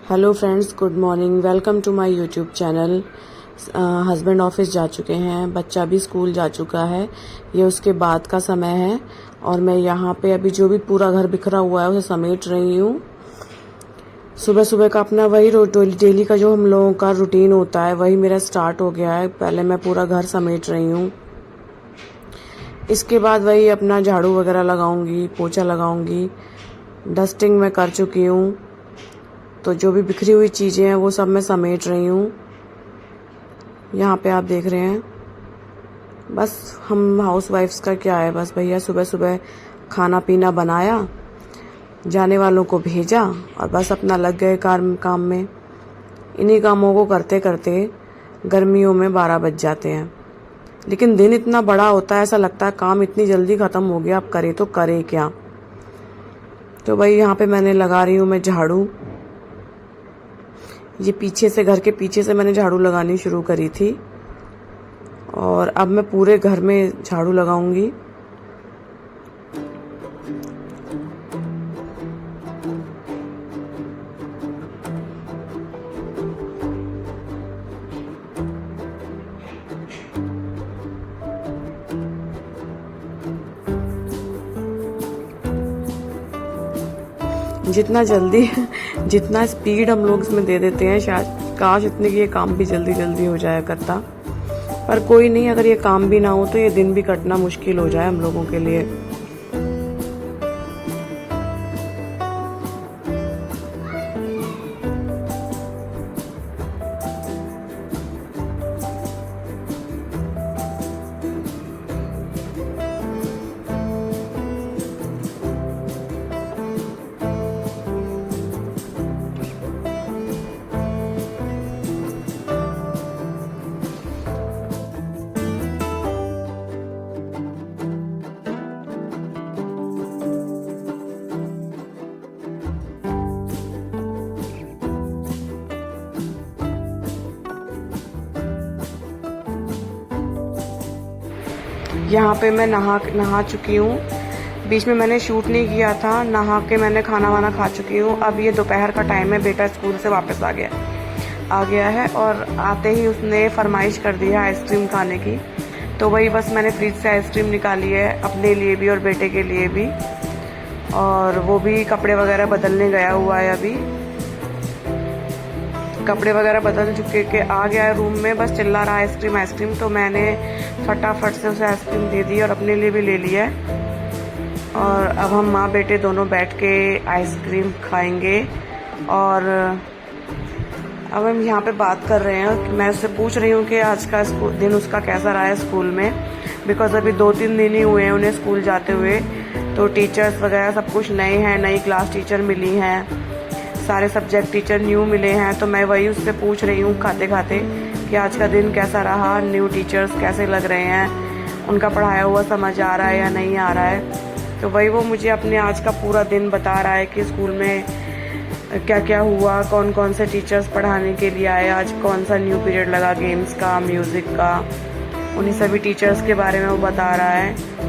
Hello friends, good morning. Welcome to my YouTube channel. Husband office जा चुके हैं, बच्चा भी स्कूल जा चुका है। ये उसके बाद का समय है और मैं यहाँ पे अभी जो भी पूरा घर बिखरा हुआ है उसे समेट रही हूँ। सुबह सुबह का अपना वही डेली का जो हम लोगों का रूटीन होता है वही मेरा स्टार्ट हो गया है। पहले मैं पूरा घर समेट रही हूँ, इसके बाद वही अपना झाड़ू वगैरह लगाऊंगी, पोछा लगाऊंगी। डस्टिंग मैं कर चुकी हूँ, तो जो भी बिखरी हुई चीज़ें हैं वो सब मैं समेट रही हूँ। यहाँ पे आप देख रहे हैं, बस हम हाउसवाइफ्स का क्या है, बस भैया सुबह सुबह खाना पीना बनाया, जाने वालों को भेजा और बस अपना लग गए काम में। इन्हीं कामों को करते करते गर्मियों में 12 बज जाते हैं, लेकिन दिन इतना बड़ा होता है, ऐसा लगता है काम इतनी जल्दी ख़त्म हो गया, अब करे तो करे क्या। तो भाई यहाँ पे मैंने लगा रही हूँ मैं झाड़ू। ये पीछे से, घर के पीछे से मैंने झाड़ू लगानी शुरू करी थी और अब मैं पूरे घर में झाड़ू लगाऊंगी। जितना जल्दी जितना स्पीड हम लोग इसमें दे देते हैं, शायद काश इतने कि ये काम भी जल्दी जल्दी हो जाया करता, पर कोई नहीं। अगर ये काम भी ना हो तो ये दिन भी कटना मुश्किल हो जाए हम लोगों के लिए। यहाँ पे मैं नहा चुकी हूँ। बीच में मैंने शूट नहीं किया था, नहा के मैंने खाना वाना खा चुकी हूँ। अब ये दोपहर का टाइम है, बेटा स्कूल से वापस आ गया है और आते ही उसने फरमाइश कर दी है आइसक्रीम खाने की। तो वही बस मैंने फ्रिज से आइसक्रीम निकाली है अपने लिए भी और बेटे के लिए भी, और वो भी कपड़े वगैरह बदलने गया हुआ है। अभी कपड़े वगैरह बदल चुके के आ गया है रूम में, बस चिल्ला रहा आइसक्रीम आइसक्रीम। तो मैंने फटाफट से उसे आइसक्रीम दे दी और अपने लिए भी ले लिया है। और अब हम माँ बेटे दोनों बैठ के आइसक्रीम खाएंगे। और अब हम यहाँ पे बात कर रहे हैं, मैं उससे पूछ रही हूँ कि आज का दिन उसका कैसा रहा है स्कूल में, बिकॉज अभी 2-3 दिन ही हुए हैं उन्हें स्कूल जाते हुए। तो टीचर्स वगैरह सब कुछ नए हैं, नई क्लास टीचर मिली हैं, सारे सब्जेक्ट टीचर न्यू मिले हैं। तो मैं वही उससे पूछ रही हूँ खाते खाते कि आज का दिन कैसा रहा, न्यू टीचर्स कैसे लग रहे हैं, उनका पढ़ाया हुआ समझ आ रहा है या नहीं आ रहा है। तो वही वो मुझे अपने आज का पूरा दिन बता रहा है कि स्कूल में क्या क्या हुआ, कौन कौन से टीचर्स पढ़ाने के लिए आए, आज कौन सा न्यू पीरियड लगा, गेम्स का, म्यूज़िक का, उन्हीं सभी टीचर्स के बारे में वो बता रहा है।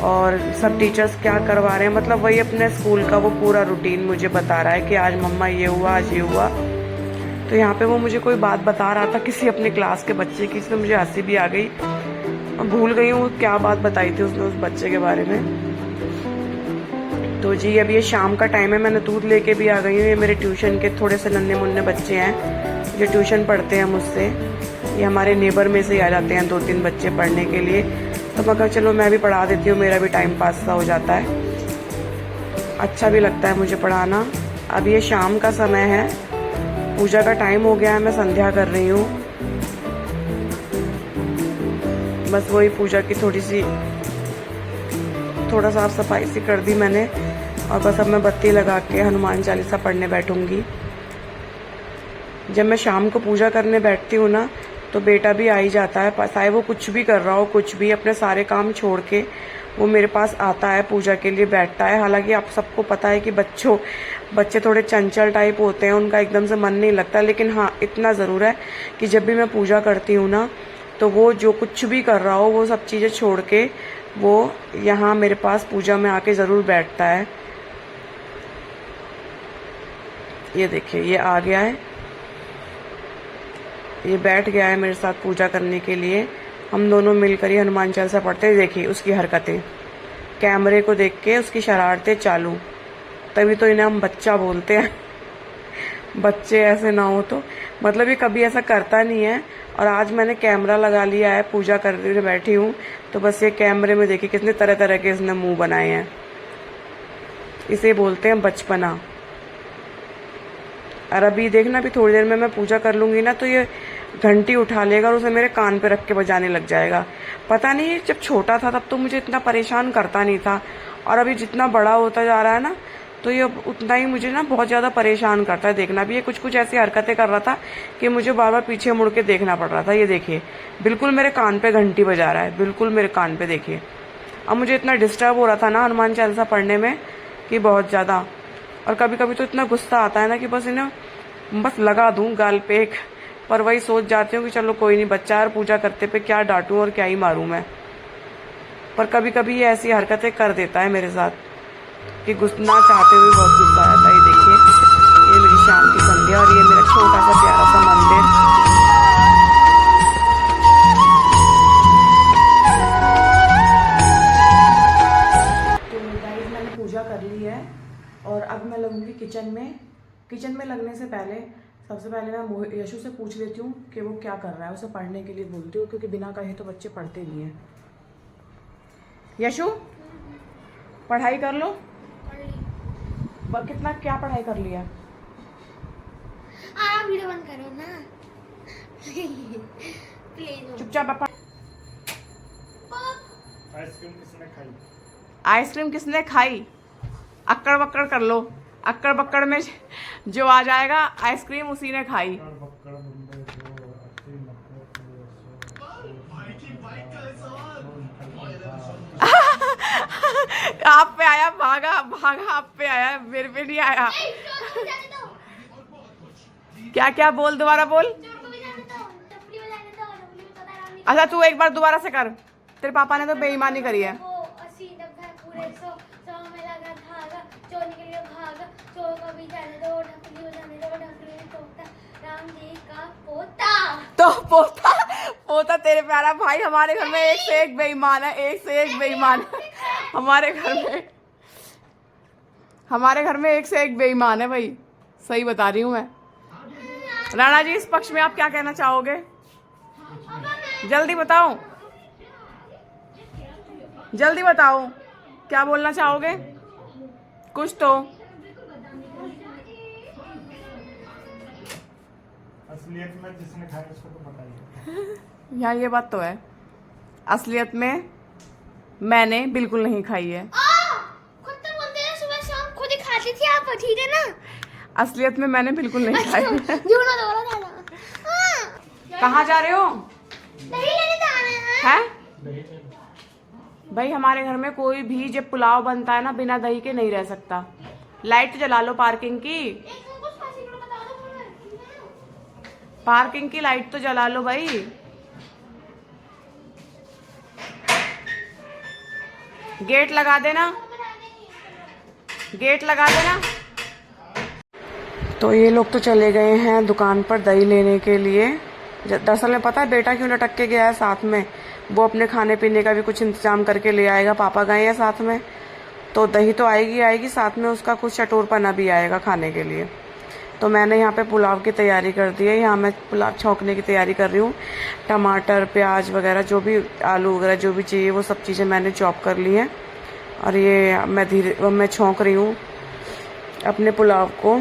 और सब टीचर्स क्या करवा रहे हैं, मतलब वही अपने स्कूल का वो पूरा रूटीन मुझे बता रहा है कि आज मम्मा ये हुआ, आज ये हुआ। तो यहाँ पे वो मुझे कोई बात बता रहा था किसी अपने क्लास के बच्चे की, इसमें मुझे हंसी भी आ गई और भूल गई हूँ क्या बात बताई थी उसने उस बच्चे के बारे में। तो जी अब ये शाम का टाइम है, मैंने दूध लेके भी आ गई हूँ। ये मेरे ट्यूशन के थोड़े से नन्हे मुन्ने बच्चे हैं जो ट्यूशन पढ़ते हैं मुझसे। ये हमारे नेबर में से ही आ जाते हैं 2-3 बच्चे पढ़ने के लिए। तो मैं कहा चलो मैं भी पढ़ा देती हूँ, मेरा भी टाइम पास सा हो जाता है, अच्छा भी लगता है मुझे पढ़ाना। अब ये शाम का समय है, पूजा का टाइम हो गया है, मैं संध्या कर रही हूँ। बस वही पूजा की थोड़ा साफ सफाई सी कर दी मैंने, और बस अब मैं बत्ती लगा के हनुमान चालीसा पढ़ने बैठूंगी। जब मैं शाम को पूजा करने बैठती हूँ ना, तो बेटा भी आ ही जाता है, चाहे वो कुछ भी कर रहा हो, कुछ भी अपने सारे काम छोड़ के वो मेरे पास आता है, पूजा के लिए बैठता है। हालांकि आप सबको पता है कि बच्चे थोड़े चंचल टाइप होते हैं, उनका एकदम से मन नहीं लगता, लेकिन हाँ इतना ज़रूर है कि जब भी मैं पूजा करती हूँ ना, तो वो जो कुछ भी कर रहा हो वो सब चीज़ें छोड़ के वो यहाँ मेरे पास पूजा में आके ज़रूर बैठता है। ये देखिए ये आ गया है, ये बैठ गया है मेरे साथ पूजा करने के लिए। हम दोनों मिलकर ही हनुमान चालीसा पढ़ते हैं। देखिए उसकी हरकतें, कैमरे को देख के उसकी शरारतें चालू, तभी तो इन्हें हम बच्चा बोलते हैं। बच्चे ऐसे ना हो तो, मतलब ये कभी ऐसा करता नहीं है। और आज मैंने कैमरा लगा लिया है, पूजा करते हुए बैठी हूँ तो बस ये कैमरे में देखिए कितने तरह तरह के इसने मुंह बनाए हैं। इसे बोलते हैं बचपना। और अभी देखना, अभी थोड़ी देर में मैं पूजा कर लूंगी ना तो ये घंटी उठा लेगा और उसे मेरे कान पे रख के बजाने लग जाएगा। पता नहीं जब छोटा था तब तो मुझे इतना परेशान करता नहीं था, और अभी जितना बड़ा होता जा रहा है ना तो ये उतना ही मुझे ना बहुत ज़्यादा परेशान करता है। देखना भी ये कुछ कुछ ऐसी हरकतें कर रहा था कि मुझे बार बार पीछे मुड़ के देखना पड़ रहा था। ये देखिए बिल्कुल मेरे कान पे घंटी बजा रहा है, बिल्कुल मेरे कान पे। देखिए अब मुझे इतना डिस्टर्ब हो रहा था ना हनुमान चालीसा पढ़ने में कि बहुत ज़्यादा। और कभी कभी तो इतना गुस्सा आता है ना कि बस इन्हें बस लगा दूं गाल पे एक। पर वही सोच जाती हूँ कि चलो कोई नहीं, बच्चा और पूजा करते पे क्या डांटूं और क्या ही मारूं मैं। पर कभी कभी ये ऐसी हरकतें कर देता है मेरे साथ कि गुस्सा चाहते हुए बहुत गुस्सा आता है। ये देखिए ये मेरी शाम की संध्या और ये मेरा छोटा सा प्यारा सा मंदिर। तो गाइस मैंने पूजा कर ली है और अब मैं लगूंगी किचन में। किचन में लगने से पहले सबसे पहले मैं यशु से पूछ लेती हूँ कि वो क्या कर रहा है, उसे पढ़ने के लिए बोलती हूँ क्योंकि बिना कहे तो बच्चे पढ़ते नहीं हैं। यशु पढ़ाई कर लो। कितना क्या पढ़ाई कर लिया? वीडियो बंद करो ना प्लीज। चुपचाप पापा। आइसक्रीम किसने खाई? आइसक्रीम किसने खाई? अक्कड़ बक्कड़ कर लो, अक्कड़ बक्कड़ में जो आ जाएगा आइसक्रीम उसी ने खाई। आप पे आया, भागा भागा, आप पे आया, मेरे पे नहीं आया। क्या क्या बोल, दोबारा बोल। अच्छा तू एक बार दोबारा से कर, तेरे पापा ने तो बेईमानी करी है। तो पोता पोता तेरे प्यारा भाई, हमारे घर में एक से एक बेईमान है, एक से एक बेईमान है। हमारे घर में एक से एक बेईमान है भाई, सही बता रही हूँ मैं। राणा जी इस पक्ष में आप क्या कहना चाहोगे? जल्दी बताओ, जल्दी बताओ क्या बोलना चाहोगे, कुछ तो। असलियत में जिसने खाया उसको तो बताइए। यहाँ ये बात तो है, असलियत में मैंने बिल्कुल नहीं खाई है। खुद तो बोलते हैं सुबह शाम खुद ही खाती थी आप, ठीक है ना? असलियत में मैंने बिल्कुल नहीं खाई है। झूठा दोबारा खाना। कहाँ जा रहे हो? नहीं लेने जाना हैं? भाई हमारे घर में कोई भी जब पुलाव बनता है ना बिना दही के नहीं रह सकता। लाइट जला लो पार्किंग की, पार्किंग की लाइट तो जला लो भाई। गेट लगा देना, गेट लगा देना। तो ये लोग तो चले गए हैं दुकान पर दही लेने के लिए। दरअसल में पता है बेटा क्यों लटक के गया है साथ में, वो अपने खाने पीने का भी कुछ इंतजाम करके ले आएगा। पापा गए हैं साथ में तो दही तो आएगी आएगी, साथ में उसका कुछ चटोरपना भी आएगा खाने के लिए। तो मैंने यहाँ पे पुलाव की तैयारी कर दी है। यहाँ मैं पुलाव छौंकने की तैयारी कर रही हूँ। टमाटर प्याज वगैरह जो भी, आलू वगैरह जो भी चाहिए वो सब चीज़ें मैंने चॉप कर ली हैं। और ये मैं छौंक रही हूँ अपने पुलाव को।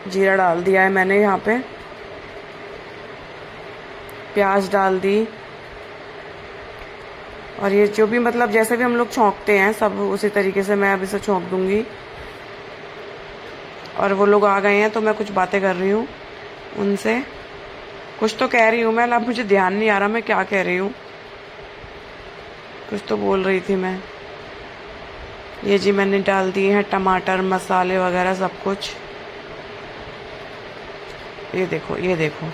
जीरा डाल दिया है मैंने, यहाँ पे प्याज डाल दी। और ये जो भी मतलब जैसे भी हम लोग छौंकते हैं सब उसी तरीके से मैं अब इसे छौंक दूंगी। और वो लोग आ गए हैं तो मैं कुछ बातें कर रही हूँ उनसे, कुछ तो कह रही हूँ मैं। अब मुझे ध्यान नहीं आ रहा मैं क्या कह रही हूँ, कुछ तो बोल रही थी मैं। ये जी मैंने डाल दिए हैं टमाटर मसाले वगैरह सब कुछ। ये देखो, ये देखो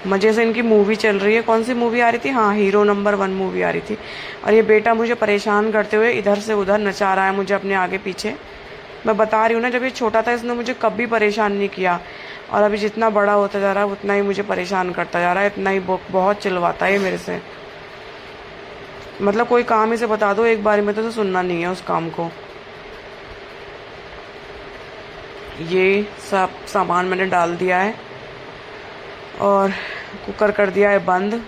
मजे से इनकी मूवी चल रही है। कौन सी मूवी आ रही थी? हाँ, हीरो नंबर 1 मूवी आ रही थी। और ये बेटा मुझे परेशान करते हुए इधर से उधर नचा रहा है मुझे अपने आगे पीछे। मैं बता रही हूँ ना, जब ये छोटा था इसने मुझे कभी परेशान नहीं किया, और अभी जितना बड़ा होता जा रहा है उतना ही मुझे परेशान करता जा रहा है, इतना ही बहुत चिल्लाता है मेरे से। मतलब कोई काम इसे बता दो एक बार में तो सुनना नहीं है उस काम को। ये सब सामान मैंने डाल दिया है और कुकर कर दिया है बंद। अब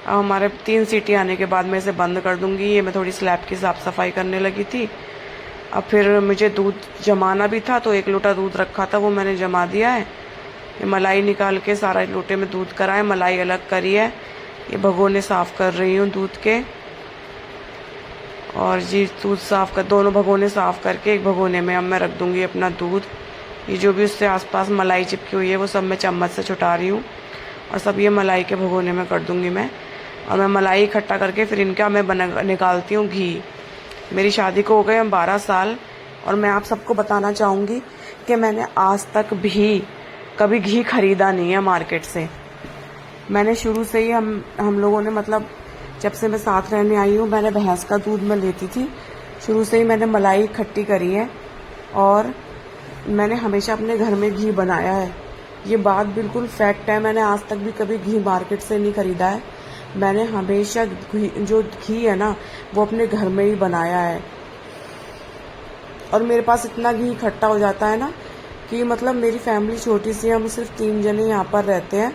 हमारे 3 सीटी आने के बाद मैं इसे बंद कर दूंगी। ये मैं थोड़ी स्लैब की साफ़ सफाई करने लगी थी। अब फिर मुझे दूध जमाना भी था, तो 1 लोटा दूध रखा था वो मैंने जमा दिया है। ये मलाई निकाल के सारा लोटे में दूध करा है, मलाई अलग करी है। ये भगोने साफ़ कर रही हूँ दूध के, और जी दूध साफ़ कर, दोनों भगोने साफ़ करके एक भगोने में अब मैं रख दूँगी अपना दूध। ये जो भी उससे आसपास मलाई चिपकी हुई है वो सब मैं चम्मच से छुटा रही हूँ, और सब ये मलाई के भगोने में कर दूँगी मैं। और मैं मलाई इकट्ठा करके फिर इनका मैं निकालती हूँ घी। मेरी शादी को हो गए हम 12 साल, और मैं आप सबको बताना चाहूँगी कि मैंने आज तक भी कभी घी खरीदा नहीं है मार्केट से। मैंने शुरू से ही हम लोगों ने, मतलब जब से मैं साथ रहने आई हूँ, मैंने भैंस का दूध में लेती थी। शुरू से ही मैंने मलाई इकट्ठी करी है, और मैंने हमेशा अपने घर में घी बनाया है। ये बात बिल्कुल फैक्ट है। मैंने आज तक भी कभी घी मार्केट से नहीं खरीदा है। मैंने हमेशा जो घी है ना वो अपने घर में ही बनाया है। और मेरे पास इतना घी इकट्ठा हो जाता है ना कि मतलब मेरी फैमिली छोटी सी है, हम सिर्फ 3 जने यहाँ पर रहते हैं,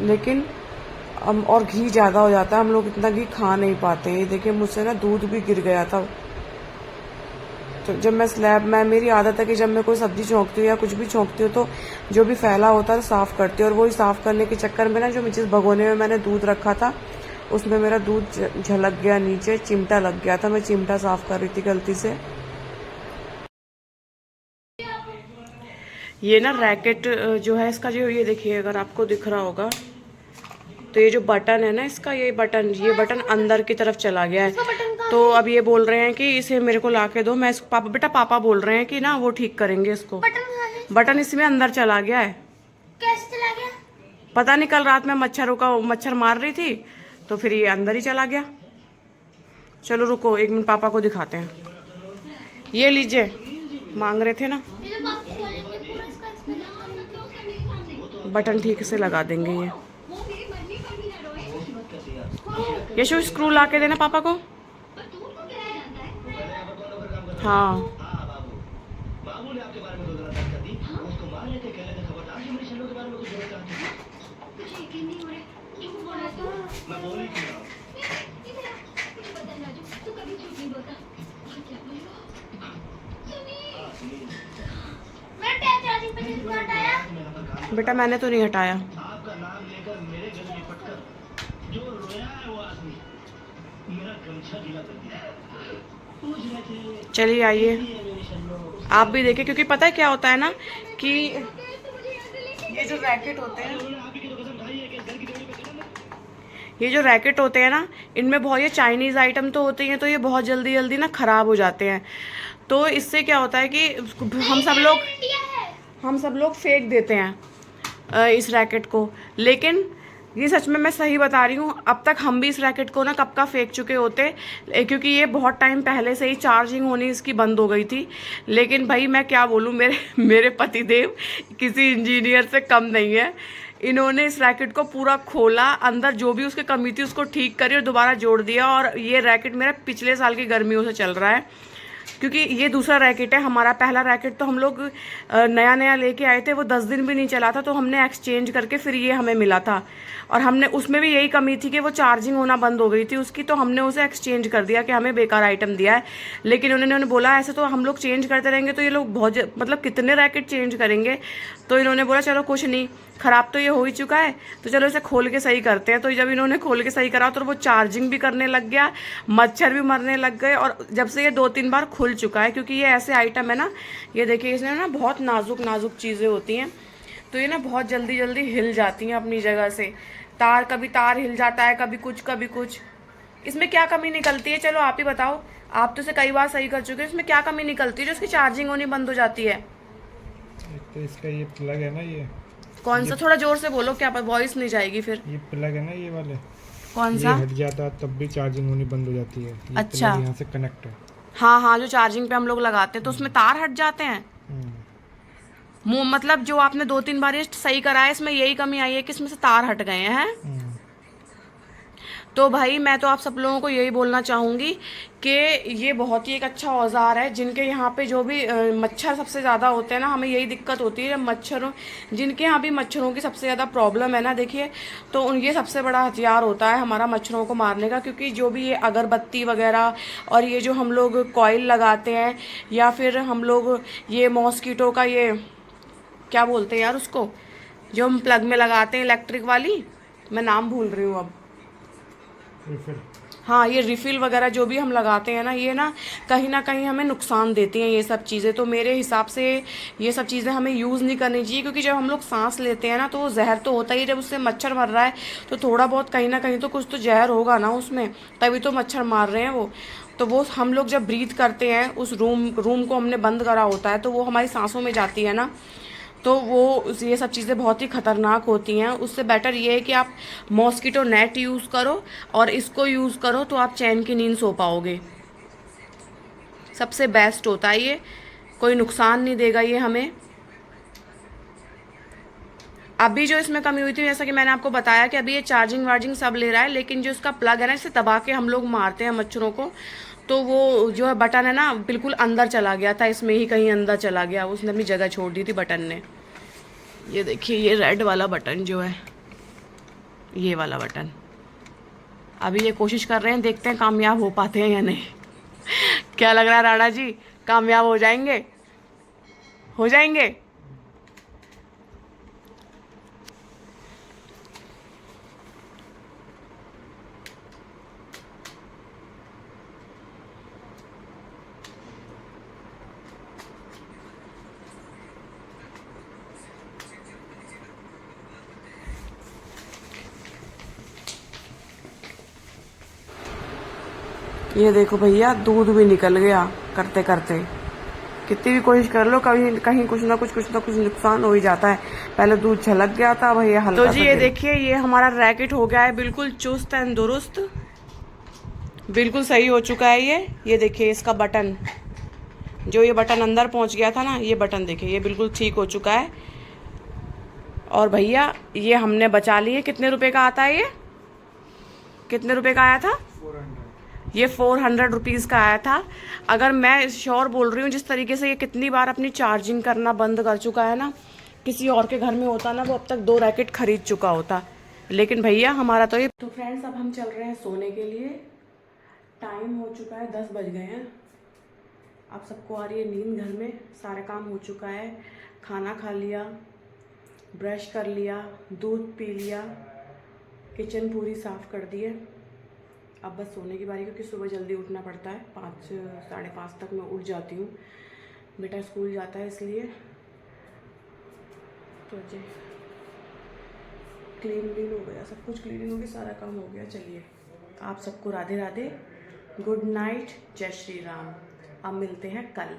लेकिन और घी ज़्यादा हो जाता है, हम लोग इतना घी खा नहीं पाते। ये देखिए मुझसे ना दूध भी गिर गया था। तो जब मैं मेरी आदत है कि जब मैं कोई सब्जी छौंकती हूँ या कुछ भी छौंकती हूँ तो जो भी फैला होता है साफ़ करती हूँ। और वही साफ़ करने के चक्कर में ना, जो जिस भगोने में मैंने दूध रखा था उसमें मेरा दूध झलक गया, नीचे चिमटा लग गया था। मैं चिमटा साफ़ कर रही थी गलती से। ये ना रैकेट जो है इसका, जो ये देखिए अगर आपको दिख रहा होगा तो ये जो बटन है ना इसका, ये बटन अंदर की तरफ चला गया है। तो अब ये बोल रहे हैं कि इसे मेरे को ला के दो। मैं इसको पापा बोल रहे हैं कि ना वो ठीक करेंगे इसको। बटन इसमें अंदर चला गया है। कैसे चला गया? पता नहीं, कल रात में मच्छर मार रही थी तो फिर ये अंदर ही चला गया। चलो रुको 1 मिनट, पापा को दिखाते हैं। ये लीजिए, मांग रहे थे ना, बटन ठीक से लगा देंगे। ये शो स्क्रू ला के देना पापा को। हाँ बेटा, मैंने तो नहीं हटाया। चलिए आइए आप भी देखें, क्योंकि पता है क्या होता है ना कि ये जो रैकेट होते हैं ना, इनमें बहुत ये चाइनीज़ आइटम तो होते हैं, तो ये बहुत जल्दी ना ख़राब हो जाते हैं। तो इससे क्या होता है कि हम सब लोग फेंक देते हैं इस रैकेट को। लेकिन ये सच में मैं सही बता रही हूँ, अब तक हम भी इस रैकेट को ना कब का फेंक चुके होते, क्योंकि ये बहुत टाइम पहले से ही चार्जिंग होनी इसकी बंद हो गई थी। लेकिन भाई मैं क्या बोलूँ, मेरे पतिदेव किसी इंजीनियर से कम नहीं है। इन्होंने इस रैकेट को पूरा खोला, अंदर जो भी उसकी कमी थी उसको ठीक करी और दोबारा जोड़ दिया। और ये रैकेट मेरा पिछले साल की गर्मियों से चल रहा है, क्योंकि ये दूसरा रैकेट है। हमारा पहला रैकेट तो हम लोग नया लेके आए थे, वो 10 दिन भी नहीं चला था, तो हमने एक्सचेंज करके फिर ये हमें मिला था। और हमने उसमें भी यही कमी थी कि वो चार्जिंग होना बंद हो गई थी उसकी, तो हमने उसे एक्सचेंज कर दिया कि हमें बेकार आइटम दिया है। लेकिन उन्होंने बोला ऐसे तो हम लोग चेंज करते रहेंगे तो ये लोग बहुत मतलब कितने रैकेट चेंज करेंगे। तो इन्होंने बोला चलो कुछ नहीं, ख़राब तो ये हो ही चुका है तो चलो इसे खोल के सही करते हैं। तो जब इन्होंने खोल के सही करा तो वो चार्जिंग भी करने लग गया, मच्छर भी मरने लग गए। और जब से ये 2-3 बार खुल चुका है, क्योंकि ये ऐसे आइटम है ना, ये देखिए इसमें ना बहुत नाजुक चीज़ें होती हैं, तो ये ना बहुत जल्दी हिल जाती हैं अपनी जगह से। कभी तार हिल जाता है, कभी कुछ। इसमें क्या कमी निकलती है, चलो आप ही बताओ, आप तो इसे कई बार सही कर चुके हैं। इसमें क्या कमी निकलती है जो इसकी चार्जिंग होनी बंद हो जाती है? तो इसका ये प्लग है ना, ये कौन सा, थोड़ा जोर से बोलो, क्या वॉइस नहीं जाएगी फिर। ये प्लग है ना, ये वाले कौन सा, ये हट जाता है तब भी चार्जिंग होनी बंद हो जाती है। अच्छा, यहाँ से कनेक्ट है। हाँ हाँ, जो चार्जिंग पे हम लोग लगाते हैं तो उसमें तार हट जाते हैं। मतलब जो आपने 2-3 बार ये सही कराया, इसमें यही कमी आई है कि इसमें से तार हट गए हैं। तो भाई मैं तो आप सब लोगों को यही बोलना चाहूँगी कि ये बहुत ही एक अच्छा औजार है। जिनके यहाँ पे जो भी मच्छर सबसे ज़्यादा होते हैं ना, हमें यही दिक्कत होती है मच्छरों, जिनके यहाँ भी मच्छरों की सबसे ज़्यादा प्रॉब्लम है ना, देखिए, तो ये सबसे बड़ा हथियार होता है हमारा मच्छरों को मारने का। क्योंकि जो भी ये अगरबत्ती वगैरह और ये जो हम लोग कॉइल लगाते हैं, या फिर हम लोग ये मॉस्किटो का ये क्या बोलते हैं यार उसको, जो हम प्लग में लगाते हैं इलेक्ट्रिक वाली, मैं नाम भूल रही हूँ अब। हाँ, ये रिफिल वगैरह जो भी हम लगाते हैं ना, ये ना कहीं हमें नुकसान देती हैं ये सब चीज़ें। तो मेरे हिसाब से ये सब चीज़ें हमें यूज़ नहीं करनी चाहिए। क्योंकि जब हम लोग सांस लेते हैं ना, तो वो जहर तो होता ही है। जब उससे मच्छर मर रहा है तो थोड़ा बहुत कहीं ना कहीं तो कुछ तो जहर होगा ना उसमें, तभी तो मच्छर मार रहे हैं वो। तो वो हम लोग जब ब्रीथ करते हैं, उस रूम को हमने बंद करा होता है, तो वो हमारी सांसों में जाती है ना, तो वो ये सब चीज़ें बहुत ही ख़तरनाक होती हैं। उससे बेटर ये है कि आप मॉस्किटो नेट यूज़ करो और इसको यूज़ करो, तो आप चैन की नींद सो पाओगे। सबसे बेस्ट होता है ये, कोई नुकसान नहीं देगा ये हमें। अभी जो इसमें कमी हुई थी, जैसा कि मैंने आपको बताया कि अभी ये चार्जिंग वार्जिंग सब ले रहा है, लेकिन जो इसका प्लग है ना, इसे दबा के हम लोग मारते हैं मच्छरों को, तो वो जो है बटन है ना, बिल्कुल अंदर चला गया था, इसमें ही कहीं अंदर चला गया, उसने अपनी जगह छोड़ दी थी बटन ने। ये देखिए, ये रेड वाला बटन जो है, ये वाला बटन, अभी ये कोशिश कर रहे हैं, देखते हैं कामयाब हो पाते हैं या नहीं। क्या लग रहा है राणा जी, कामयाब हो जाएंगे? हो जाएंगे? ये देखो भैया, दूध भी निकल गया करते करते। कितनी भी कोशिश कर लो, कहीं कहीं कुछ ना कुछ नुकसान हो ही जाता है। पहले दूध छलक गया था, भैया हल्का। तो जी ये देखिए, ये हमारा रैकेट हो गया है बिल्कुल चुस्त एंड दुरुस्त, बिल्कुल सही हो चुका है ये देखिए, इसका बटन, जो ये बटन अंदर पहुंच गया था ना, ये बटन देखिए, ये बिल्कुल ठीक हो चुका है। और भैया ये हमने बचा लिए। कितने रुपए का आता है ये? कितने रुपए का आया था? 400। ये 400 रुपीज़ का आया था। अगर मैं श्योर बोल रही हूँ, जिस तरीके से ये कितनी बार अपनी चार्जिंग करना बंद कर चुका है ना, किसी और के घर में होता ना, वो अब तक 2 रैकेट खरीद चुका होता। लेकिन भैया हमारा तो ये। तो फ्रेंड्स, अब हम चल रहे हैं सोने के लिए। टाइम हो चुका है, 10 बज गए हैं। आप सबको आ रही है नींद, घर में सारा काम हो चुका है। खाना खा लिया, ब्रश कर लिया, दूध पी लिया, किचन पूरी साफ़ कर दी है। अब बस सोने की बारी, क्योंकि सुबह जल्दी उठना पड़ता है, 5 साढ़े 5 तक मैं उठ जाती हूँ। बेटा स्कूल जाता है इसलिए। तो जी क्लीन हो गया, सब कुछ क्लीन हो गया, सारा काम हो गया। चलिए, आप सबको राधे राधे, गुड नाइट, जय श्री राम। अब मिलते हैं कल।